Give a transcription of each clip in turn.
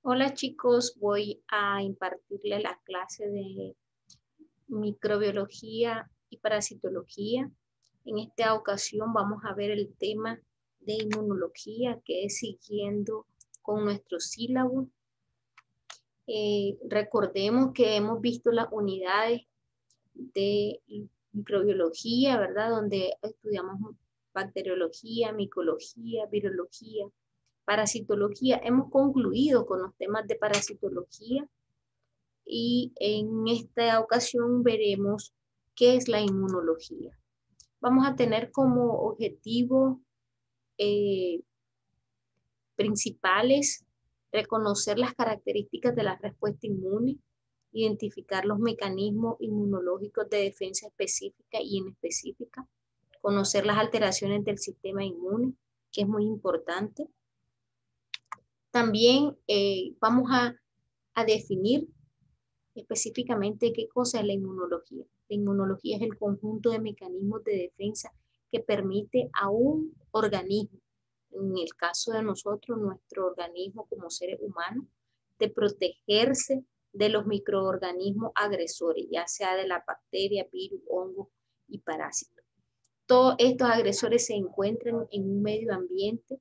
Hola chicos, voy a impartirle la clase de microbiología y parasitología. En esta ocasión vamos a ver el tema de inmunología, que es siguiendo con nuestro sílabo. Recordemos que hemos visto las unidades de microbiología, ¿verdad? Donde estudiamos bacteriología, micología, virología, parasitología. Hemos concluido con los temas de parasitología y en esta ocasión veremos qué es la inmunología. Vamos a tener como objetivo eh, principales reconocer las características de la respuesta inmune, identificar los mecanismos inmunológicos de defensa específica y inespecífica, conocer las alteraciones del sistema inmune, que es muy importante. También vamos a definir específicamente qué cosa es la inmunología. La inmunología es el conjunto de mecanismos de defensa que permite a un organismo, en el caso de nosotros, nuestro organismo como seres humanos, de protegerse de los microorganismos agresores, ya sea de la bacteria, virus, hongo y parásitos. Todos estos agresores se encuentran en un medio ambiente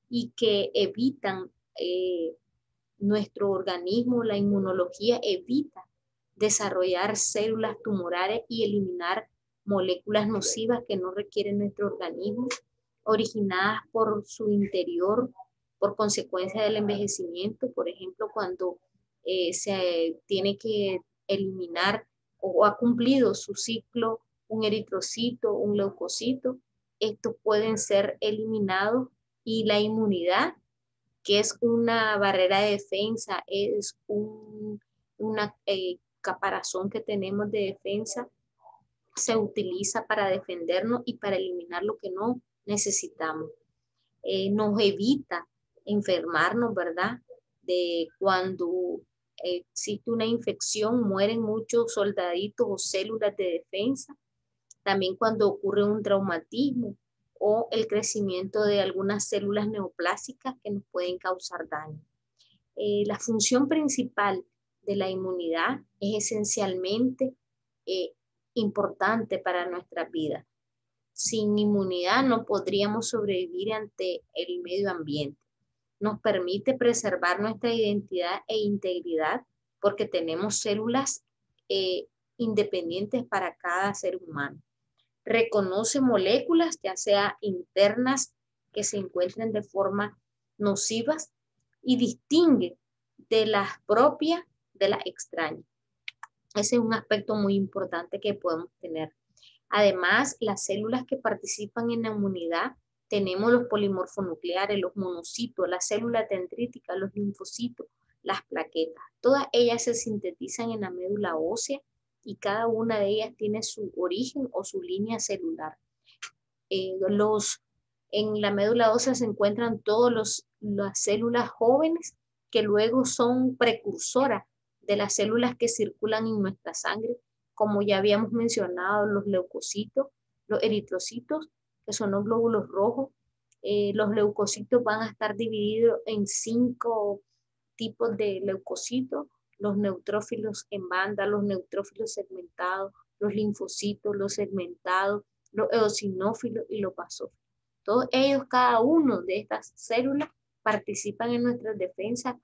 y que evitan nuestro organismo, la inmunología evita desarrollar células tumorales y eliminar moléculas nocivas que no requieren nuestro organismo, originadas por su interior, por consecuencia del envejecimiento, por ejemplo, cuando se tiene que eliminar o ha cumplido su ciclo un eritrocito, un leucocito, estos pueden ser eliminados y la inmunidad, que es una barrera de defensa, es una caparazón que tenemos de defensa, se utiliza para defendernos y para eliminar lo que no necesitamos. Nos evita enfermarnos, ¿verdad? De cuando existe una infección, mueren muchos soldaditos o células de defensa. También cuando ocurre un traumatismo o el crecimiento de algunas células neoplásicas que nos pueden causar daño. La función principal de la inmunidad es esencialmente eh, importante para nuestra vida. Sin inmunidad no podríamos sobrevivir ante el medio ambiente. Nos permite preservar nuestra identidad e integridad porque tenemos células eh, independientes para cada ser humano. Reconoce moléculas, ya sea internas, que se encuentren de forma nocivas, y distingue de las propias de las extrañas. Ese es un aspecto muy importante que podemos tener. Además, las células que participan en la inmunidad, tenemos los polimorfonucleares, los monocitos, las células dendríticas, los linfocitos, las plaquetas. Todas ellas se sintetizan en la médula ósea y cada una de ellas tiene su origen o su línea celular. En la médula ósea se encuentran todas las células jóvenes que luego son precursoras de las células que circulan en nuestra sangre, como ya habíamos mencionado, los leucocitos, los eritrocitos, que son los glóbulos rojos. Los leucocitos van a estar divididos en 5 tipos de leucocitos: los neutrófilos en banda, los neutrófilos segmentados, los linfocitos, los segmentados, los eosinófilos y los basófilos. Todos ellos, cada uno de estas células, participan en nuestras defensas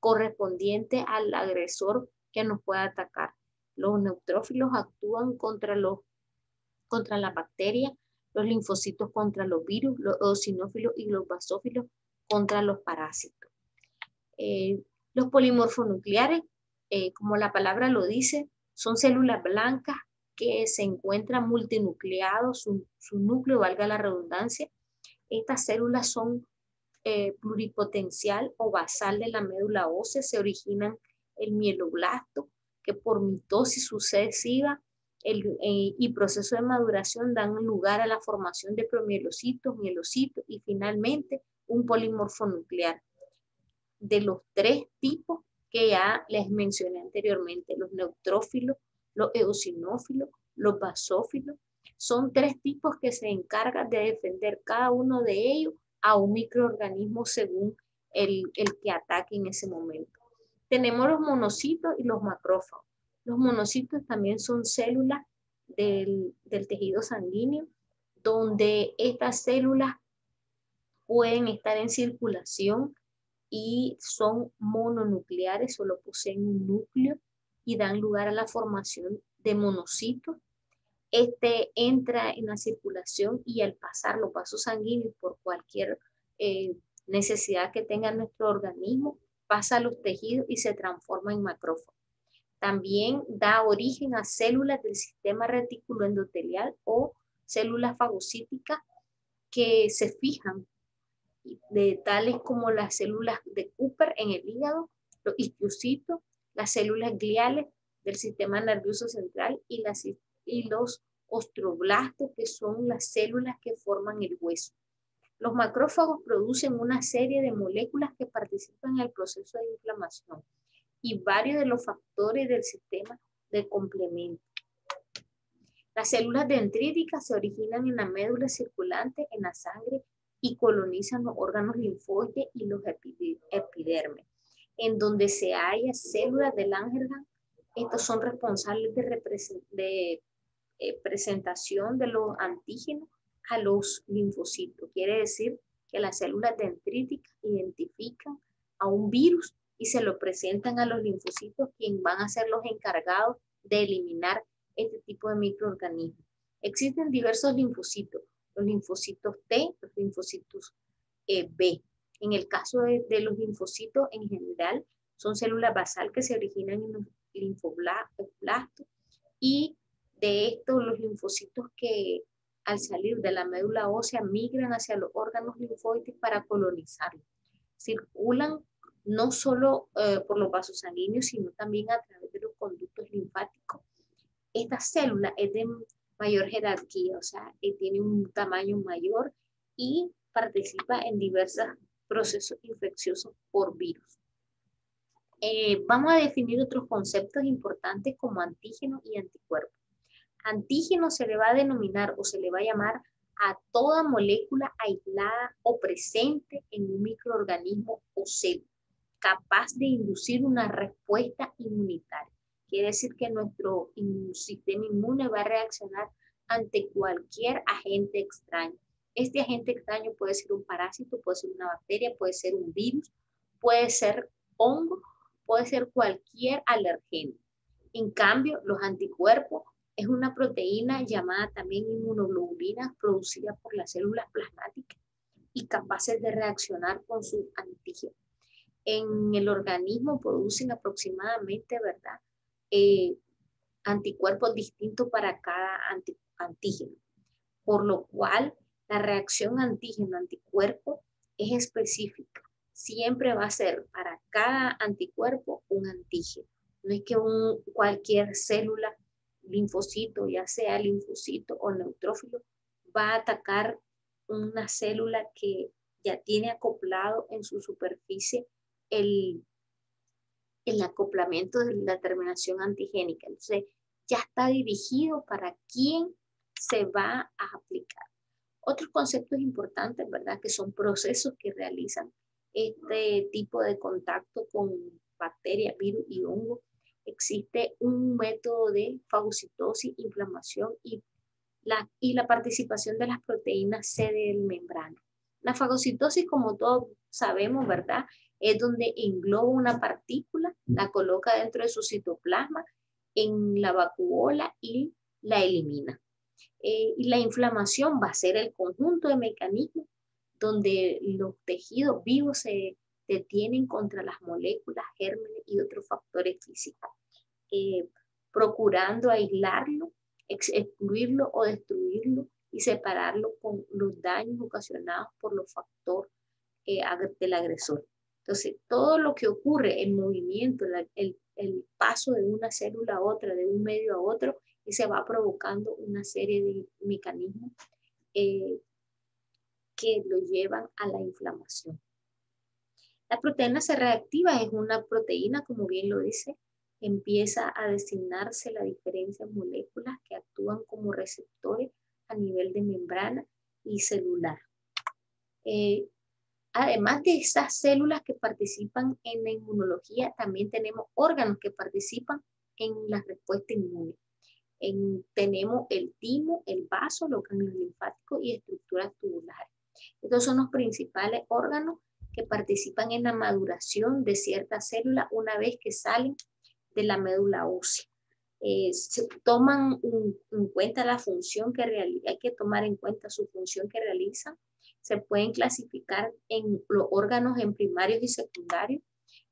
correspondientes al agresor que nos pueda atacar. Los neutrófilos actúan contra la bacteria, los linfocitos contra los virus, los eosinófilos y los basófilos contra los parásitos. Los polimorfonucleares, como la palabra lo dice, son células blancas que se encuentran multinucleados, su núcleo, valga la redundancia. Estas células son pluripotencial o basal de la médula ósea, se el mieloblasto, que por mitosis sucesiva y proceso de maduración dan lugar a la formación de promielocitos, mielocitos y finalmente un polimorfonuclear de los 3 tipos que ya les mencioné anteriormente: los neutrófilos, los eosinófilos, los basófilos. Son 3 tipos que se encargan de defender cada uno de ellos a un microorganismo según el que ataque en ese momento. Tenemos los monocitos y los macrófagos. Los monocitos también son células del tejido sanguíneo, donde estas células pueden estar en circulación y son mononucleares, solo poseen un núcleo y dan lugar a la formación de monocitos. Este entra en la circulación y al pasar los vasos sanguíneos por cualquier necesidad que tenga nuestro organismo, pasa a los tejidos y se transforma en macrófago. También da origen a células del sistema retículo endotelial o células fagocíticas que se fijan, de tales como las células de Cooper en el hígado, los histiocytos, las células gliales del sistema nervioso central y los osteoblastos, que son las células que forman el hueso. Los macrófagos producen una serie de moléculas que participan en el proceso de inflamación y varios de los factores del sistema de complemento. Las células dendríticas se originan en la médula circulante en la sangre y colonizan los órganos linfoides y los epidermes. En donde se halla células de Langerhans, estos son responsables de presentación de los antígenos a los linfocitos. Quiere decir que las células dendríticas identifican a un virus y se lo presentan a los linfocitos, quienes van a ser los encargados de eliminar este tipo de microorganismos. Existen diversos linfocitos, los linfocitos T, los linfocitos B. En el caso de los linfocitos en general, son células basal que se originan en los linfoblastos, y de estos los linfocitos que al salir de la médula ósea migran hacia los órganos linfoides para colonizarlos. Circulan no solo por los vasos sanguíneos, sino también a través de los conductos linfáticos. Esta célula es de mayor jerarquía, o sea, tiene un tamaño mayor y participa en diversos procesos infecciosos por virus. Vamos a definir otros conceptos importantes como antígeno y anticuerpo. Antígeno se le va a denominar o se le va a llamar a toda molécula aislada o presente en un microorganismo o célula, capaz de inducir una respuesta inmunitaria. Quiere decir que nuestro sistema inmune va a reaccionar ante cualquier agente extraño. Este agente extraño puede ser un parásito, puede ser una bacteria, puede ser un virus, puede ser hongo, puede ser cualquier alergeno. En cambio, los anticuerpos es una proteína llamada también inmunoglobulina producida por las células plasmáticas y capaces de reaccionar con sus antígenos. En el organismo producen aproximadamente, ¿verdad?, anticuerpos distintos para cada antígeno, por lo cual la reacción antígeno-anticuerpo es específica. Siempre va a ser para cada anticuerpo un antígeno. No es que cualquier célula, linfocito, ya sea linfocito o neutrófilo, va a atacar una célula que ya tiene acoplado en su superficie el acoplamiento de la terminación antigénica. Entonces, ya está dirigido para quién se va a aplicar. Otros conceptos importantes, ¿verdad?, que son procesos que realizan este tipo de contacto con bacterias, virus y hongos. Existe un método de fagocitosis, inflamación y la participación de las proteínas C del membrana. La fagocitosis, como todos sabemos, ¿verdad?, es donde engloba una partícula, la coloca dentro de su citoplasma, en la vacuola y la elimina. Y la inflamación va a ser el conjunto de mecanismos donde los tejidos vivos se detienen contra las moléculas, gérmenes y otros factores físicos, procurando aislarlo, excluirlo o destruirlo y separarlo con los daños ocasionados por los factores del agresor. Entonces, todo lo que ocurre, el movimiento, el paso de una célula a otra, de un medio a otro, y se va provocando una serie de mecanismos que lo llevan a la inflamación. La proteína C reactiva es una proteína, como bien lo dice, empieza a designarse la diferencia en moléculas que actúan como receptores a nivel de membrana y celular. Además de esas células que participan en la inmunología, también tenemos órganos que participan en la respuesta inmune. Tenemos el timo, el vaso, los ganglios linfáticos y estructuras tubulares. Estos son los principales órganos que participan en la maduración de ciertas células una vez que salen de la médula ósea. Se toman en cuenta la función que realizan, hay que tomar en cuenta su función que realizan. Se pueden clasificar en los órganos en primarios y secundarios.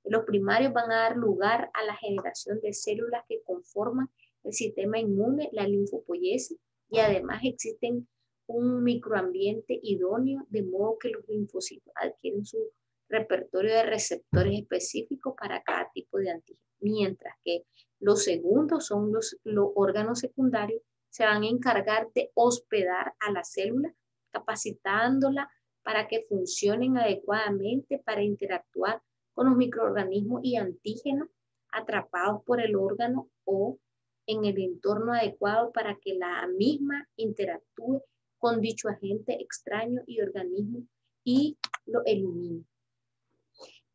Los primarios van a dar lugar a la generación de células que conforman el sistema inmune, la linfopoiesis, y además existen un microambiente idóneo, de modo que los linfocitos adquieren su repertorio de receptores específicos para cada tipo de antígeno. Mientras que los segundos son los órganos secundarios, se van a encargar de hospedar a la célula, capacitándola para que funcionen adecuadamente para interactuar con los microorganismos y antígenos atrapados por el órgano o en el entorno adecuado para que la misma interactúe con dicho agente extraño y organismo y lo elimine.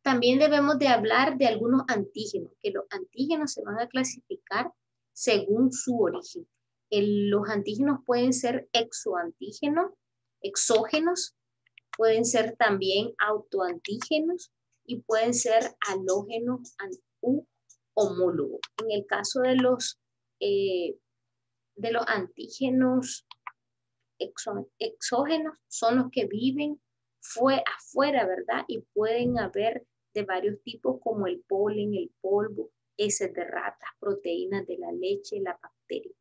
También debemos de hablar de algunos antígenos, que los antígenos se van a clasificar según su origen. Los antígenos pueden ser exoantígenos, exógenos, pueden ser también autoantígenos y pueden ser halógenos u homólogos. En el caso de los antígenos exógenos, son los que viven afuera, ¿verdad? Y pueden haber de varios tipos como el polen, el polvo, heces de ratas, proteínas de la leche, la bacteria.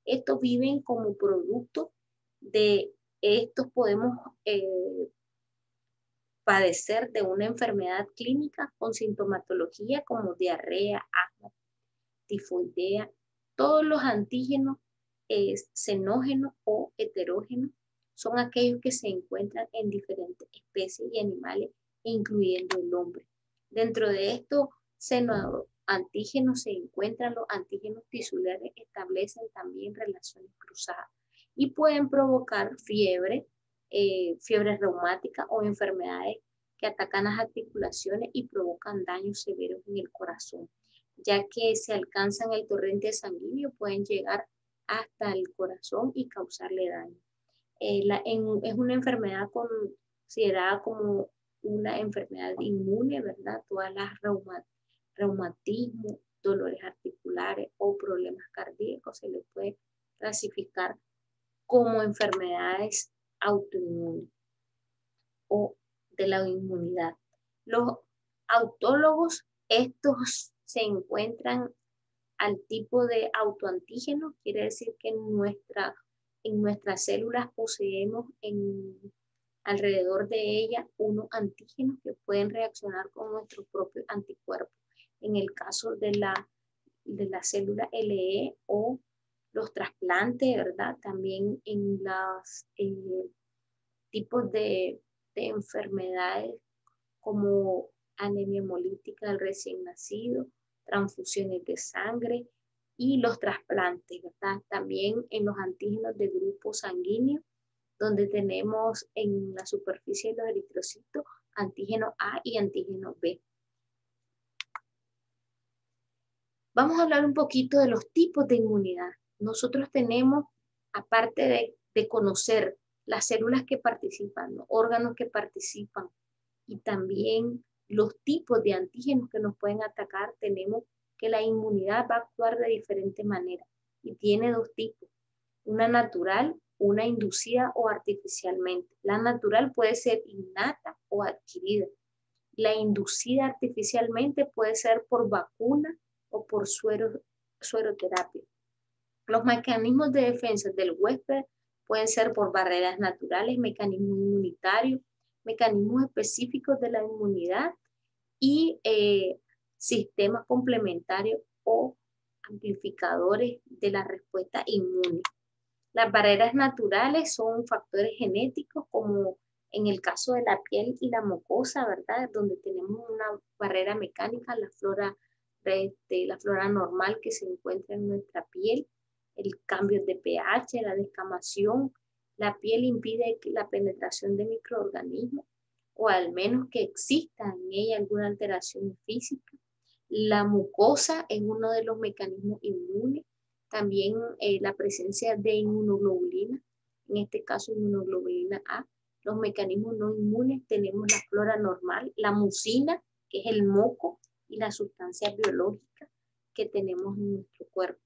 Estos viven como producto de estos podemos padecer de una enfermedad clínica con sintomatología como diarrea, asma, tifoidea. Todos los antígenos xenógenos o heterógenos son aquellos que se encuentran en diferentes especies y animales, incluyendo el hombre. Dentro de estos antígenos se encuentran los antígenos tisulares, establecen también relaciones cruzadas y pueden provocar fiebre reumática o enfermedades que atacan las articulaciones y provocan daños severos en el corazón, ya que se alcanzan el torrente sanguíneo, pueden llegar hasta el corazón y causarle daño. Es una enfermedad considerada como una enfermedad inmune, ¿verdad? Todas las reumatismos, dolores articulares o problemas cardíacos se les puede clasificar como enfermedades autoinmunes o de la inmunidad. Los autólogos, estos se encuentran al tipo de autoantígeno, quiere decir que en nuestras células poseemos alrededor de ellas unos antígenos que pueden reaccionar con nuestros propios anticuerpos. En el caso de la célula LE o los trasplantes, ¿verdad? También en los tipos de enfermedades como anemia hemolítica del recién nacido, transfusiones de sangre y los trasplantes, ¿verdad? También en los antígenos de grupo sanguíneo, donde tenemos en la superficie de los eritrocitos antígeno A y antígeno B. Vamos a hablar un poquito de los tipos de inmunidad. Nosotros tenemos, aparte de conocer las células que participan, los órganos que participan y también los tipos de antígenos que nos pueden atacar, tenemos que la inmunidad va a actuar de diferente manera y tiene dos tipos, una natural, una inducida o artificialmente. La natural puede ser innata o adquirida. La inducida artificialmente puede ser por vacuna o por sueroterapia. Los mecanismos de defensa del huésped pueden ser por barreras naturales, mecanismos inmunitarios, mecanismos específicos de la inmunidad y sistemas complementarios o amplificadores de la respuesta inmune. Las barreras naturales son factores genéticos como en el caso de la piel y la mucosa, ¿verdad? Donde tenemos una barrera mecánica, la flora normal que se encuentra en nuestra piel, el cambio de pH, la descamación, la piel impide la penetración de microorganismos o al menos que exista en ella alguna alteración física. La mucosa es uno de los mecanismos inmunes. También la presencia de inmunoglobulina, en este caso inmunoglobulina A. Los mecanismos no inmunes tenemos la flora normal, la mucina, que es el moco, y las sustancias biológicas que tenemos en nuestro cuerpo.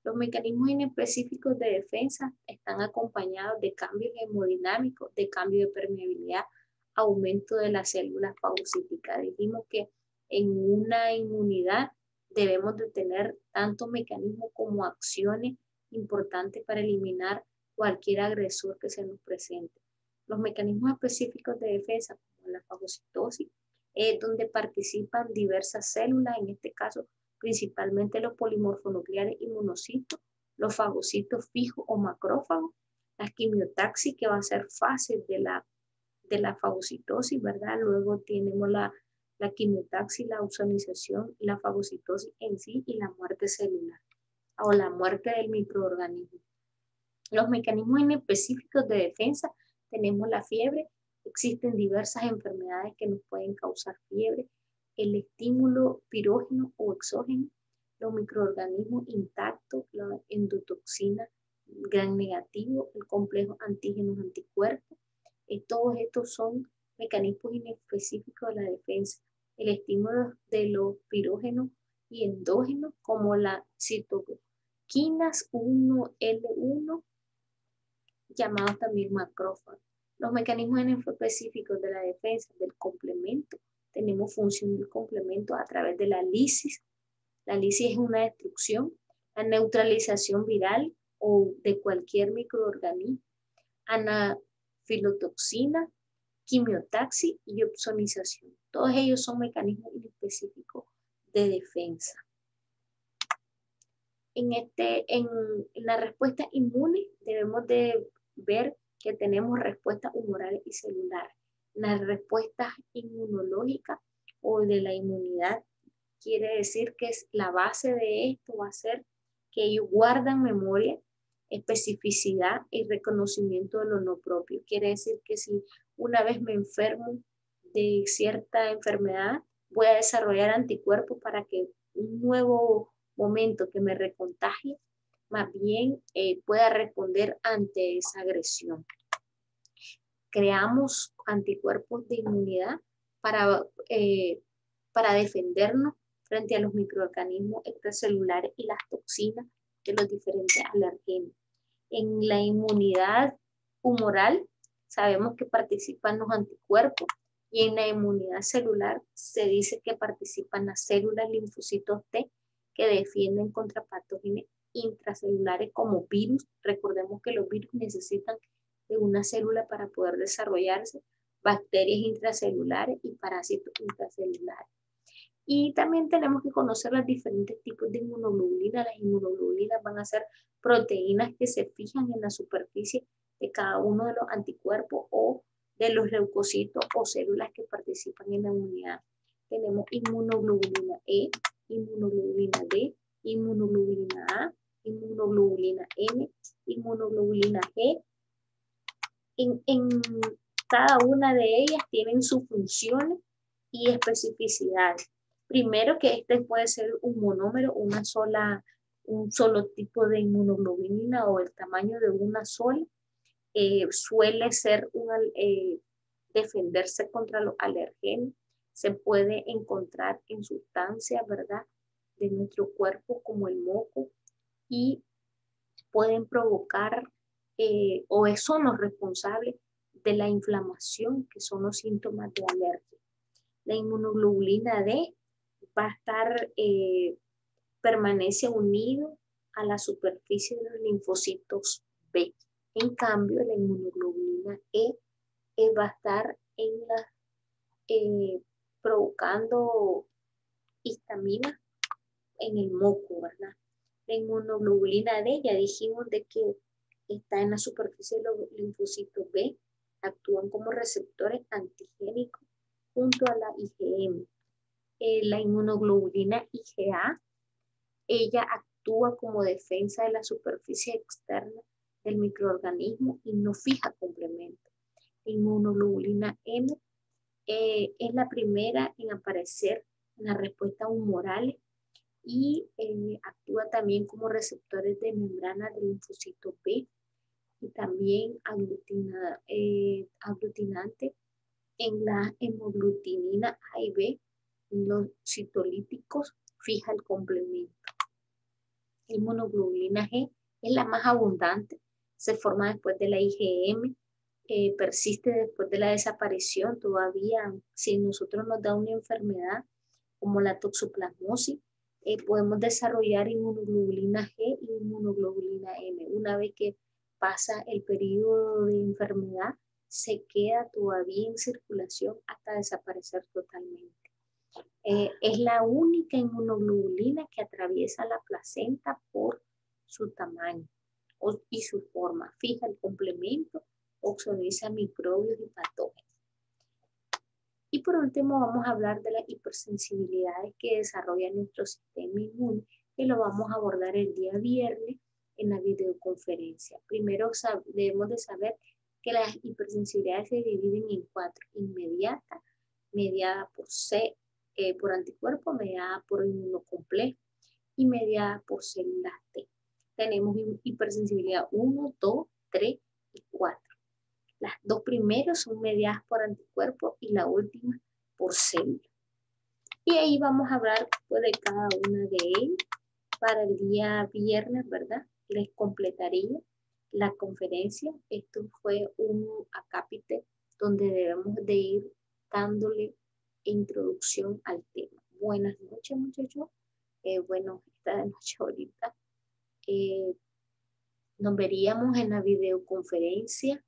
Los mecanismos inespecíficos de defensa están acompañados de cambios hemodinámicos, de cambio de permeabilidad, aumento de las células fagocíticas. Dijimos que en una inmunidad debemos de tener tanto mecanismos como acciones importantes para eliminar cualquier agresor que se nos presente. Los mecanismos específicos de defensa, como la fagocitosis, es donde participan diversas células, en este caso principalmente los polimorfonucleares y monocitos, los fagocitos fijos o macrófagos, la quimiotaxis, que va a ser fase de la fagocitosis, ¿verdad? Luego tenemos la quimiotaxis, la ausonización, la fagocitosis en sí y la muerte celular o la muerte del microorganismo. Los mecanismos inespecíficos de defensa, tenemos la fiebre, existen diversas enfermedades que nos pueden causar fiebre, el estímulo pirógeno o exógeno, los microorganismos intactos, la endotoxina gran negativo, el complejo antígenos-anticuerpos. Todos estos son mecanismos inespecíficos de la defensa. El estímulo de los pirógenos y endógenos, como la citoquinas 1L1, llamados también macrófagos. Los mecanismos específicos de la defensa del complemento, tenemos función del complemento a través de la lisis. La lisis es una destrucción, la neutralización viral o de cualquier microorganismo, anafilotoxina, quimiotaxis y opsonización. Todos ellos son mecanismos específicos de defensa. En la respuesta inmune debemos de ver que tenemos respuestas humorales y celulares. Las respuestas inmunológicas o de la inmunidad quiere decir que es la base de esto va a ser que ellos guardan memoria, especificidad y reconocimiento de lo no propio. Quiere decir que si una vez me enfermo de cierta enfermedad, voy a desarrollar anticuerpos para que un nuevo momento que me recontagie, más bien pueda responder ante esa agresión. Creamos anticuerpos de inmunidad para defendernos frente a los microorganismos extracelulares y las toxinas de los diferentes alergenos. En la inmunidad humoral sabemos que participan los anticuerpos y en la inmunidad celular se dice que participan las células linfocitos T que defienden contra patógenos intracelulares como virus. Recordemos que los virus necesitan de una célula para poder desarrollarse, bacterias intracelulares y parásitos intracelulares. Y también tenemos que conocer los diferentes tipos de inmunoglobulinas. Las inmunoglobulinas van a ser proteínas que se fijan en la superficie de cada uno de los anticuerpos o de los leucocitos o células que participan en la inmunidad. Tenemos inmunoglobulina E, inmunoglobulina D, inmunoglobulina A, inmunoglobulina M, inmunoglobulina G. En cada una de ellas tienen sus funciones y especificidades. Primero que este puede ser un monómero, un solo tipo de inmunoglobulina o el tamaño de una sola. Suele ser defenderse contra los alergenos. Se puede encontrar en sustancias, ¿verdad?, de nuestro cuerpo como el moco y pueden provocar o son los responsables de la inflamación, que son los síntomas de alergia. La inmunoglobulina D va a estar, permanece unido a la superficie de los linfocitos B. En cambio, la inmunoglobulina E va a estar provocando histamina en el moco, ¿verdad? La inmunoglobulina D, ya dijimos de que está en la superficie de los linfocitos B, actúan como receptores antigénicos junto a la IgM. La inmunoglobulina IgA, ella actúa como defensa de la superficie externa del microorganismo y no fija complemento. La inmunoglobulina M Es la primera en aparecer en la respuesta humorales y actúa también como receptores de membrana del linfocito B y también aglutinante en la hemoglutinina A y B. En los citolíticos fija el complemento. Inmunoglobulina G es la más abundante, se forma después de la IgM, persiste después de la desaparición todavía. Si nosotros nos da una enfermedad como la toxoplasmosis, podemos desarrollar inmunoglobulina G y inmunoglobulina M. Una vez que pasa el periodo de enfermedad, se queda todavía en circulación hasta desaparecer totalmente. Es la única inmunoglobulina que atraviesa la placenta por su tamaño y su forma. Fija el complemento, oxoniza microbios y patógenos. Y por último vamos a hablar de las hipersensibilidades que desarrolla nuestro sistema inmune, que lo vamos a abordar el día viernes en la videoconferencia. Primero debemos de saber que las hipersensibilidades se dividen en 4: inmediata, mediada por anticuerpos, mediada por inmunocomplejo y mediada por células T. Tenemos hipersensibilidad 1, 2, 3 y 4. Las dos primeras son mediadas por anticuerpos y la última por células. Y ahí vamos a hablar pues, de cada una de ellas. Para el día viernes, ¿verdad? Les completaría la conferencia. Esto fue un acápite donde debemos de ir dándole introducción al tema. Buenas noches, muchachos. Bueno, esta noche ahorita nos veríamos en la videoconferencia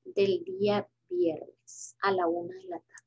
del día viernes a la 1 de la tarde.